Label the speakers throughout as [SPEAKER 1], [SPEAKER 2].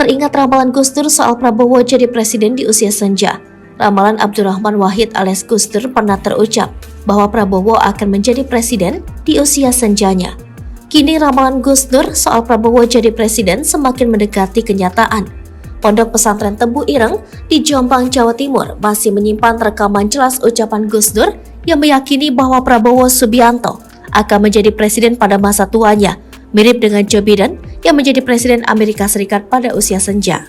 [SPEAKER 1] Teringat ramalan Gus Dur soal Prabowo jadi presiden di usia senja. Ramalan Abdurrahman Wahid alias Gus Dur pernah terucap bahwa Prabowo akan menjadi presiden di usia senjanya. Kini ramalan Gus Dur soal Prabowo jadi presiden semakin mendekati kenyataan. Pondok Pesantren Tebu Ireng di Jombang, Jawa Timur masih menyimpan rekaman jelas ucapan Gus Dur yang meyakini bahwa Prabowo Subianto akan menjadi presiden pada masa tuanya, mirip dengan Joe Biden yang menjadi presiden Amerika Serikat pada usia senja.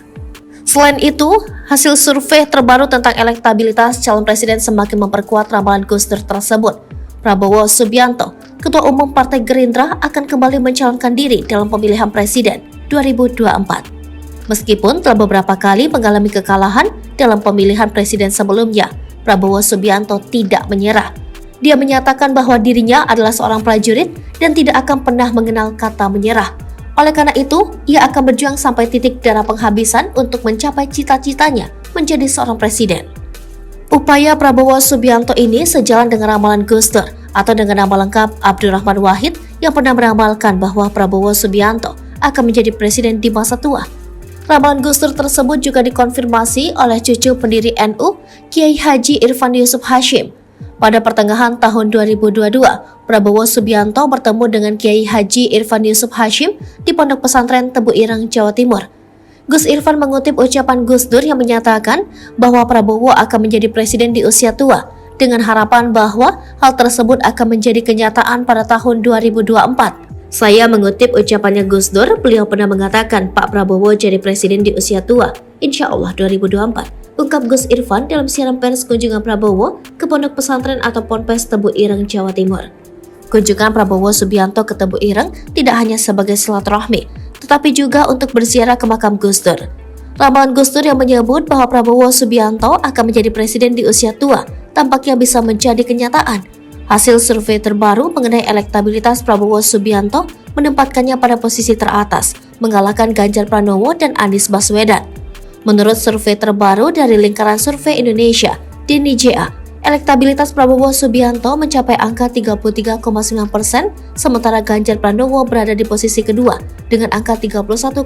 [SPEAKER 1] Selain itu, hasil survei terbaru tentang elektabilitas calon presiden semakin memperkuat ramalan Gus Dur tersebut. Prabowo Subianto, Ketua Umum Partai Gerindra, akan kembali mencalonkan diri dalam pemilihan presiden 2024. Meskipun telah beberapa kali mengalami kekalahan dalam pemilihan presiden sebelumnya, Prabowo Subianto tidak menyerah. Dia menyatakan bahwa dirinya adalah seorang prajurit dan tidak akan pernah mengenal kata menyerah. Oleh karena itu, ia akan berjuang sampai titik darah penghabisan untuk mencapai cita-citanya menjadi seorang presiden. Upaya Prabowo Subianto ini sejalan dengan ramalan Gus Dur atau dengan nama lengkap Abdurrahman Wahid yang pernah meramalkan bahwa Prabowo Subianto akan menjadi presiden di masa tua. Ramalan Gus Dur tersebut juga dikonfirmasi oleh cucu pendiri NU, Kiai Haji Irfan Yusuf Hashim. Pada pertengahan tahun 2022, Prabowo Subianto bertemu dengan Kiai Haji Irfan Yusuf Hashim di Pondok Pesantren Tebu Ireng, Jawa Timur. Gus Irfan mengutip ucapan Gus Dur yang menyatakan bahwa Prabowo akan menjadi presiden di usia tua, dengan harapan bahwa hal tersebut akan menjadi kenyataan pada tahun 2024. Saya mengutip ucapannya Gus Dur, beliau pernah mengatakan Pak Prabowo jadi presiden di usia tua, insya Allah 2024. Ungkap Gus Irfan dalam siaran pers kunjungan Prabowo ke Pondok Pesantren atau Ponpes Tebu Ireng, Jawa Timur. Kunjungan Prabowo Subianto ke Tebu Ireng tidak hanya sebagai silaturahmi, tetapi juga untuk berziarah ke makam Gus Dur. Ramalan Gus Dur yang menyebut bahwa Prabowo Subianto akan menjadi presiden di usia tua tampaknya bisa menjadi kenyataan. Hasil survei terbaru mengenai elektabilitas Prabowo Subianto menempatkannya pada posisi teratas, mengalahkan Ganjar Pranowo dan Anies Baswedan. Menurut survei terbaru dari Lingkaran Survei Indonesia, DNIJA, elektabilitas Prabowo Subianto mencapai angka 33,9%, sementara Ganjar Pranowo berada di posisi kedua dengan angka 31,9%,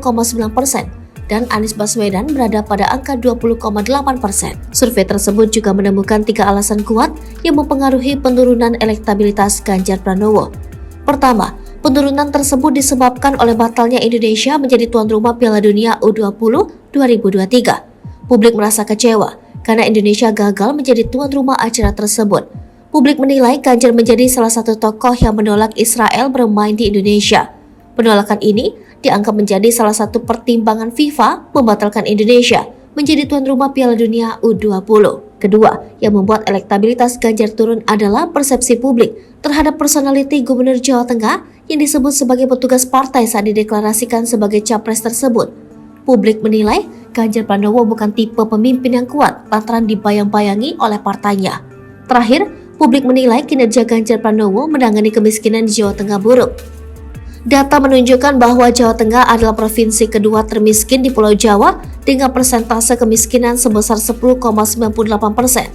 [SPEAKER 1] dan Anies Baswedan berada pada angka 20,8%. Survei tersebut juga menemukan 3 alasan kuat yang mempengaruhi penurunan elektabilitas Ganjar Pranowo. Pertama, penurunan tersebut disebabkan oleh batalnya Indonesia menjadi tuan rumah Piala Dunia U20 2023. Publik merasa kecewa karena Indonesia gagal menjadi tuan rumah acara tersebut. Publik menilai Ganjar menjadi salah satu tokoh yang menolak Israel bermain di Indonesia. Penolakan ini dianggap menjadi salah satu pertimbangan FIFA membatalkan Indonesia menjadi tuan rumah Piala Dunia U20. Kedua, yang membuat elektabilitas Ganjar turun adalah persepsi publik terhadap personality Gubernur Jawa Tengah yang disebut sebagai petugas partai saat dideklarasikan sebagai capres tersebut. Publik menilai Ganjar Pranowo bukan tipe pemimpin yang kuat lantaran dibayang-bayangi oleh partainya. Terakhir, publik menilai kinerja Ganjar Pranowo menangani kemiskinan di Jawa Tengah buruk. Data menunjukkan bahwa Jawa Tengah adalah provinsi kedua termiskin di Pulau Jawa dengan persentase kemiskinan sebesar 10,98%.